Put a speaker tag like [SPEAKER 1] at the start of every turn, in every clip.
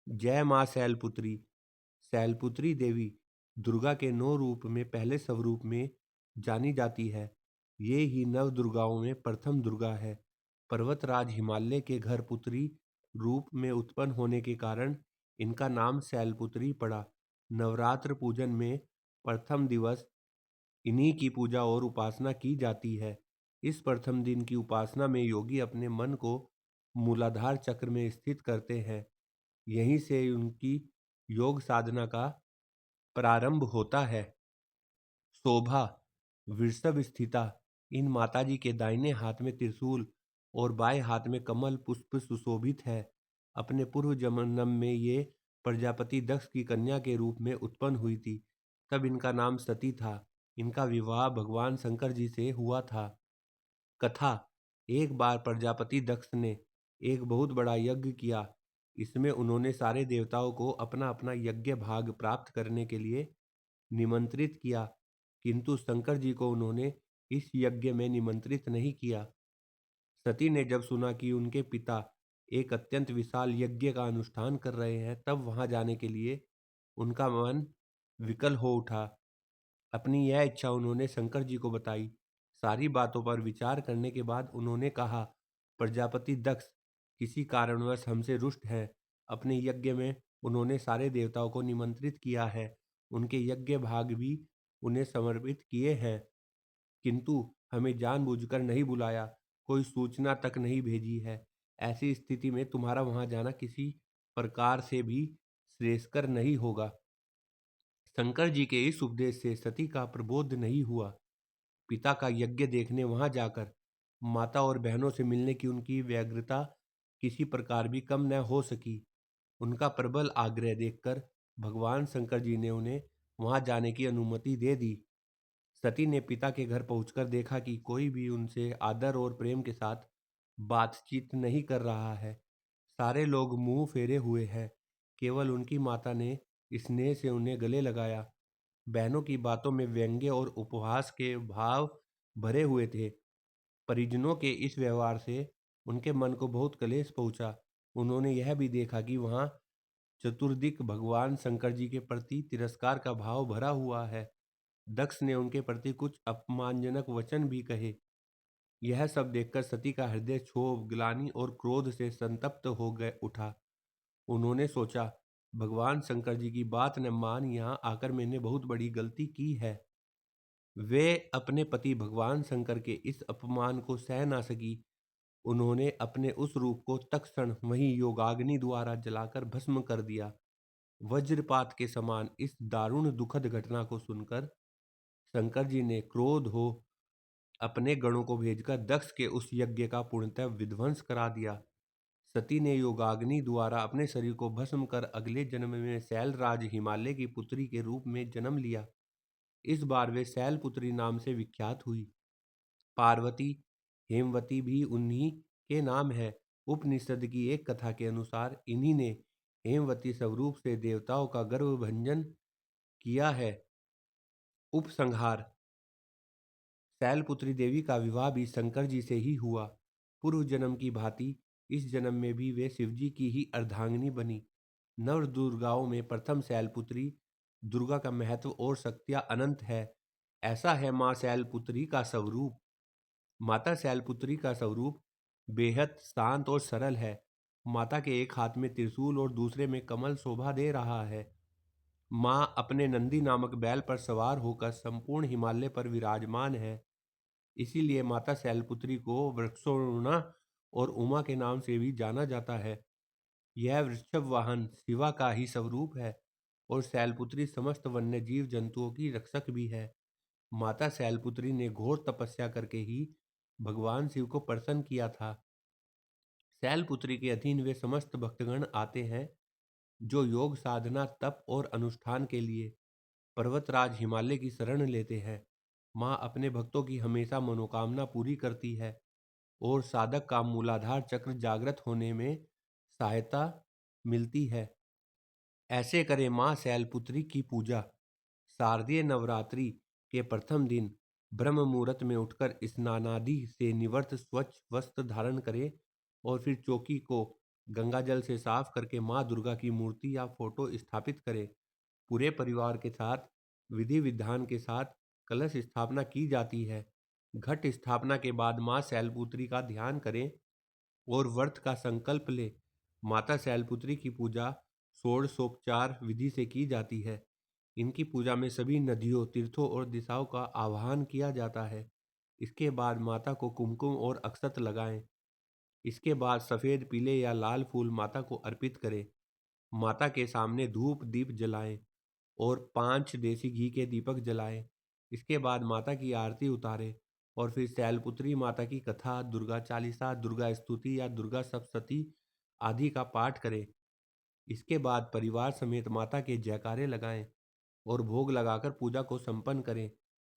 [SPEAKER 1] जय माँ शैलपुत्री। शैलपुत्री देवी दुर्गा के 9 रूप में पहले स्वरूप में जानी जाती है। ये ही नव दुर्गाओं में प्रथम दुर्गा है। पर्वतराज हिमालय के घर पुत्री रूप में उत्पन्न होने के कारण इनका नाम शैलपुत्री पड़ा। नवरात्र पूजन में प्रथम दिवस इन्हीं की पूजा और उपासना की जाती है। इस प्रथम दिन की उपासना में योगी अपने मन को मूलाधार चक्र में स्थित करते हैं। यहीं से उनकी योग साधना का प्रारंभ होता है। शोभा वृषभ स्थिता। इन माताजी के दाहिने हाथ में त्रिशूल और बाएं हाथ में कमल पुष्प सुशोभित है। अपने पूर्व जन्म में ये प्रजापति दक्ष की कन्या के रूप में उत्पन्न हुई थी। तब इनका नाम सती था। इनका विवाह भगवान शंकर जी से हुआ था। कथा। एक बार प्रजापति दक्ष ने एक बहुत बड़ा यज्ञ किया। इसमें उन्होंने सारे देवताओं को अपना अपना यज्ञ भाग प्राप्त करने के लिए निमंत्रित किया, किंतु शंकर जी को उन्होंने इस यज्ञ में निमंत्रित नहीं किया। सती ने जब सुना कि उनके पिता एक अत्यंत विशाल यज्ञ का अनुष्ठान कर रहे हैं, तब वहां जाने के लिए उनका मन विकल हो उठा। अपनी यह इच्छा उन्होंने शंकर जी को बताई। सारी बातों पर विचार करने के बाद उन्होंने कहा, प्रजापति दक्ष किसी कारणवश हमसे रुष्ट है। अपने यज्ञ में उन्होंने सारे देवताओं को निमंत्रित किया है, उनके यज्ञ भाग भी उन्हें समर्पित किए हैं, किंतु हमें जानबूझकर नहीं बुलाया, कोई सूचना तक नहीं भेजी है। ऐसी स्थिति में तुम्हारा वहां जाना किसी प्रकार से भी श्रेयस्कर नहीं होगा। शंकर जी के इस उपदेश से सती का प्रबोध नहीं हुआ। पिता का यज्ञ देखने वहां जाकर माता और बहनों से मिलने की उनकी व्यग्रता किसी प्रकार भी कम न हो सकी। उनका प्रबल आग्रह देखकर भगवान शंकर जी ने उन्हें वहां जाने की अनुमति दे दी। सती ने पिता के घर पहुंचकर देखा कि कोई भी उनसे आदर और प्रेम के साथ बातचीत नहीं कर रहा है। सारे लोग मुंह फेरे हुए हैं। केवल उनकी माता ने स्नेह से उन्हें गले लगाया। बहनों की बातों में व्यंग्य और उपहास के भाव भरे हुए थे। परिजनों के इस व्यवहार से उनके मन को बहुत क्लेश पहुंचा। उन्होंने यह भी देखा कि वहां चतुर्दिक भगवान शंकर जी के प्रति तिरस्कार का भाव भरा हुआ है। दक्ष ने उनके प्रति कुछ अपमानजनक वचन भी कहे। यह सब देखकर सती का हृदय क्षोभ, ग्लानि और क्रोध से संतप्त हो गए उठा। उन्होंने सोचा, भगवान शंकर जी की बात न मान यहाँ आकर मैंने बहुत बड़ी गलती की है। वे अपने पति भगवान शंकर के इस अपमान को सह ना सकी। उन्होंने अपने उस रूप को तत्क्षण वहीं योगाग्नि द्वारा जलाकर भस्म कर दिया। वज्रपात के समान इस दारुण दुखद घटना को सुनकर शंकर जी ने क्रोध हो अपने गणों को भेजकर दक्ष के उस यज्ञ का पूर्णतः विध्वंस करा दिया। सती ने योगाग्नि द्वारा अपने शरीर को भस्म कर अगले जन्म में शैलराज हिमालय की पुत्री के रूप में जन्म लिया। इस बार वे शैलपुत्री नाम से विख्यात हुई। पार्वती, हेमवती भी उन्हीं के नाम है। उपनिषद की एक कथा के अनुसार इन्हीं ने हेमवती स्वरूप से देवताओं का गर्व भंजन किया है। उपसंहार। शैलपुत्री देवी का विवाह भी शंकर जी से ही हुआ। पूर्व जन्म की भांति इस जन्म में भी वे शिवजी की ही अर्धांगिनी बनी। नव दुर्गाओं में प्रथम शैलपुत्री दुर्गा का महत्व और शक्तियां अनंत है। ऐसा है मां शैलपुत्री का स्वरूप। माता शैलपुत्री का स्वरूप बेहद शांत और सरल है। माता के एक हाथ में त्रिशूल और दूसरे में कमल शोभा दे रहा है। मां अपने नंदी नामक बैल पर सवार होकर संपूर्ण हिमालय पर विराजमान है। इसीलिए माता शैलपुत्री को वृक्षोर्णा और उमा के नाम से भी जाना जाता है। यह वृषभ वाहन शिवा का ही स्वरूप है और शैलपुत्री समस्त वन्य जीव जंतुओं की रक्षक भी है। माता शैलपुत्री ने घोर तपस्या करके ही भगवान शिव को प्रसन्न किया था। शैलपुत्री के अधीन वे समस्त भक्तगण आते हैं जो योग साधना, तप और अनुष्ठान के लिए पर्वतराज हिमालय की शरण लेते हैं। माँ अपने भक्तों की हमेशा मनोकामना पूरी करती है और साधक का मूलाधार चक्र जागृत होने में सहायता मिलती है। ऐसे करें माँ शैलपुत्री की पूजा। शारदीय नवरात्रि के प्रथम दिन ब्रह्म मुहूर्त में उठकर स्नानादि से निवृत्त स्वच्छ वस्त्र धारण करें और फिर चौकी को गंगा जल से साफ करके माँ दुर्गा की मूर्ति या फोटो स्थापित करें। पूरे परिवार के साथ विधि विधान के साथ कलश स्थापना की जाती है। घट स्थापना के बाद माँ शैलपुत्री का ध्यान करें और व्रत का संकल्प ले। माता शैलपुत्री की पूजा षोडशोपचार विधि से की जाती है। इनकी पूजा में सभी नदियों, तीर्थों और दिशाओं का आह्वान किया जाता है। इसके बाद माता को कुमकुम और अक्षत लगाएं। इसके बाद सफ़ेद, पीले या लाल फूल माता को अर्पित करें। माता के सामने धूप दीप जलाएं और 5 देसी घी के दीपक जलाएं। इसके बाद माता की आरती उतारें और फिर शैलपुत्री माता की कथा, दुर्गा चालीसा, दुर्गा स्तुति या दुर्गा सप्तशती आदि का पाठ करें। इसके बाद परिवार समेत माता के जयकारे लगाएं और भोग लगाकर पूजा को संपन्न करें।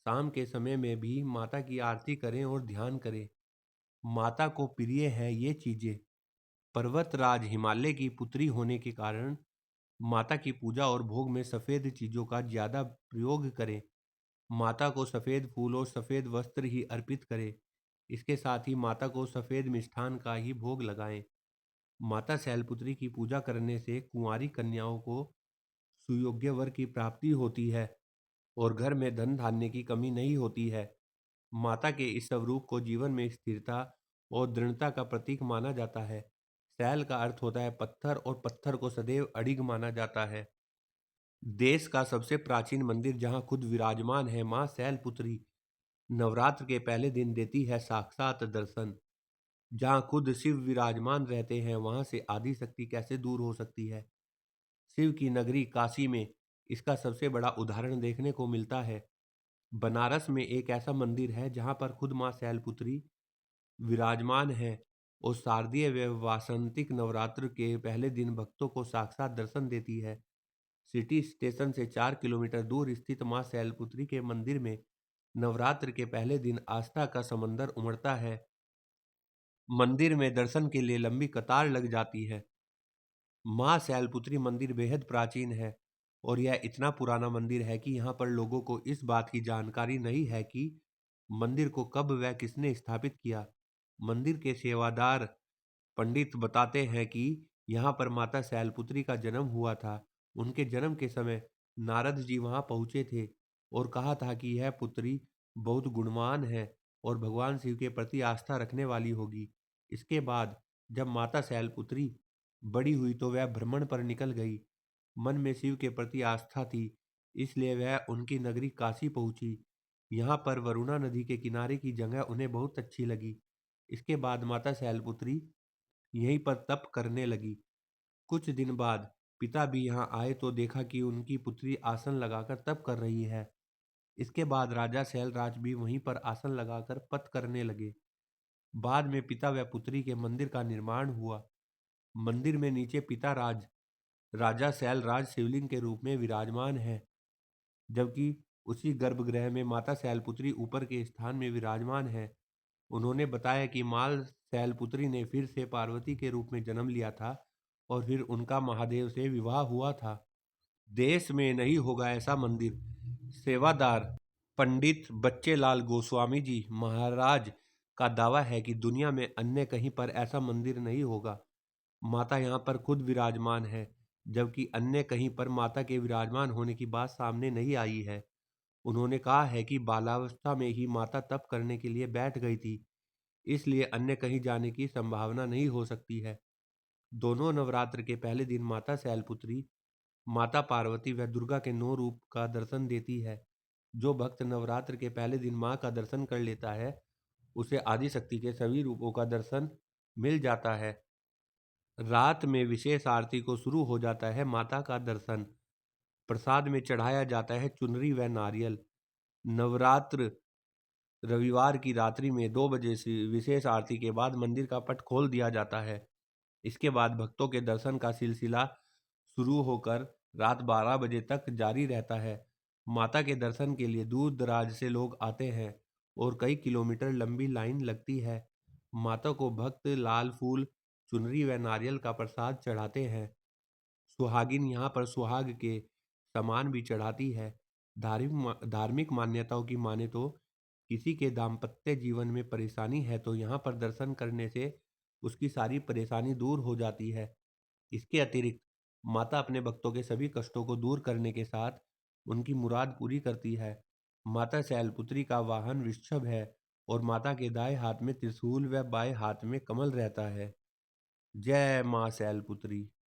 [SPEAKER 1] शाम के समय में भी माता की आरती करें और ध्यान करें। माता को प्रिय है ये चीजें। पर्वतराज हिमालय की पुत्री होने के कारण माता की पूजा और भोग में सफेद चीजों का ज्यादा प्रयोग करें। माता को सफेद फूल और सफेद वस्त्र ही अर्पित करें। इसके साथ ही माता को सफेद मिष्ठान का ही भोग लगाएं। माता शैलपुत्री की पूजा करने से कुंवारी कन्याओं को सुयोग्य वर की प्राप्ति होती है और घर में धन धान्य की कमी नहीं होती है। माता के इस स्वरूप को जीवन में स्थिरता और दृढ़ता का प्रतीक माना जाता है। शैल का अर्थ होता है पत्थर और पत्थर को सदैव अडिग माना जाता है। देश का सबसे प्राचीन मंदिर जहाँ खुद विराजमान है माँ शैलपुत्री, नवरात्र के पहले दिन देती है साक्षात दर्शन। जहाँ खुद शिव विराजमान रहते हैं वहाँ से आदि शक्ति कैसे दूर हो सकती है। शिव की नगरी काशी में इसका सबसे बड़ा उदाहरण देखने को मिलता है। बनारस में एक ऐसा मंदिर है जहाँ पर खुद माँ शैलपुत्री विराजमान है और शारदीय व वासंतिक नवरात्र के पहले दिन भक्तों को साक्षात दर्शन देती है। सिटी स्टेशन से 4 किलोमीटर दूर स्थित माँ शैलपुत्री के मंदिर में नवरात्र के पहले दिन आस्था का समंदर उमड़ता है। मंदिर में दर्शन के लिए लंबी कतार लग जाती है। माँ शैलपुत्री मंदिर बेहद प्राचीन है और यह इतना पुराना मंदिर है कि यहाँ पर लोगों को इस बात की जानकारी नहीं है कि मंदिर को कब व किसने स्थापित किया। मंदिर के सेवादार पंडित बताते हैं कि यहाँ पर माता शैलपुत्री का जन्म हुआ था। उनके जन्म के समय नारद जी वहाँ पहुँचे थे और कहा था कि यह पुत्री बहुत गुणवान है और भगवान शिव के प्रति आस्था रखने वाली होगी। इसके बाद जब माता शैलपुत्री बड़ी हुई तो वह भ्रमण पर निकल गई। मन में शिव के प्रति आस्था थी, इसलिए वह उनकी नगरी काशी पहुंची। यहाँ पर वरुणा नदी के किनारे की जगह उन्हें बहुत अच्छी लगी। इसके बाद माता शैलपुत्री यहीं पर तप करने लगी। कुछ दिन बाद पिता भी यहाँ आए तो देखा कि उनकी पुत्री आसन लगाकर तप कर रही है। इसके बाद राजा शैलराज भी वहीं पर आसन लगाकर पत करने लगे। बाद में पिता व पुत्री के मंदिर का निर्माण हुआ। मंदिर में नीचे पिता राजा शैलराज शिवलिंग के रूप में विराजमान है, जबकि उसी गर्भगृह में माता शैलपुत्री ऊपर के स्थान में विराजमान है। उन्होंने बताया कि माल शैलपुत्री ने फिर से पार्वती के रूप में जन्म लिया था और फिर उनका महादेव से विवाह हुआ था। देश में नहीं होगा ऐसा मंदिर। सेवादार पंडित बच्चेलाल गोस्वामी जी महाराज का दावा है कि दुनिया में अन्य कहीं पर ऐसा मंदिर नहीं होगा। माता यहाँ पर खुद विराजमान है, जबकि अन्य कहीं पर माता के विराजमान होने की बात सामने नहीं आई है। उन्होंने कहा है कि बालावस्था में ही माता तप करने के लिए बैठ गई थी, इसलिए अन्य कहीं जाने की संभावना नहीं हो सकती है। दोनों नवरात्र के पहले दिन माता शैलपुत्री, माता पार्वती व दुर्गा के 9 रूप का दर्शन देती है। जो भक्त नवरात्र के पहले दिन माँ का दर्शन कर लेता है उसे आदि शक्ति के सभी रूपों का दर्शन मिल जाता है। रात में विशेष आरती को शुरू हो जाता है माता का दर्शन। प्रसाद में चढ़ाया जाता है चुनरी व नारियल। नवरात्र रविवार की रात्रि में 2 बजे से विशेष आरती के बाद मंदिर का पट खोल दिया जाता है। इसके बाद भक्तों के दर्शन का सिलसिला शुरू होकर रात 12 बजे तक जारी रहता है। माता के दर्शन के लिए दूर दराज से लोग आते हैं और कई किलोमीटर लंबी लाइन लगती है। माता को भक्त लाल फूल, चुनरी व नारियल का प्रसाद चढ़ाते हैं। सुहागिन यहाँ पर सुहाग के सामान भी चढ़ाती है। धार्मिक मान्यताओं की माने तो किसी के दाम्पत्य जीवन में परेशानी है तो यहाँ पर दर्शन करने से उसकी सारी परेशानी दूर हो जाती है। इसके अतिरिक्त माता अपने भक्तों के सभी कष्टों को दूर करने के साथ उनकी मुराद पूरी करती है। माता शैलपुत्री का वाहन वृषभ है और माता के दाएं हाथ में त्रिशूल व बाएं हाथ में कमल रहता है। जय मां शैलपुत्री।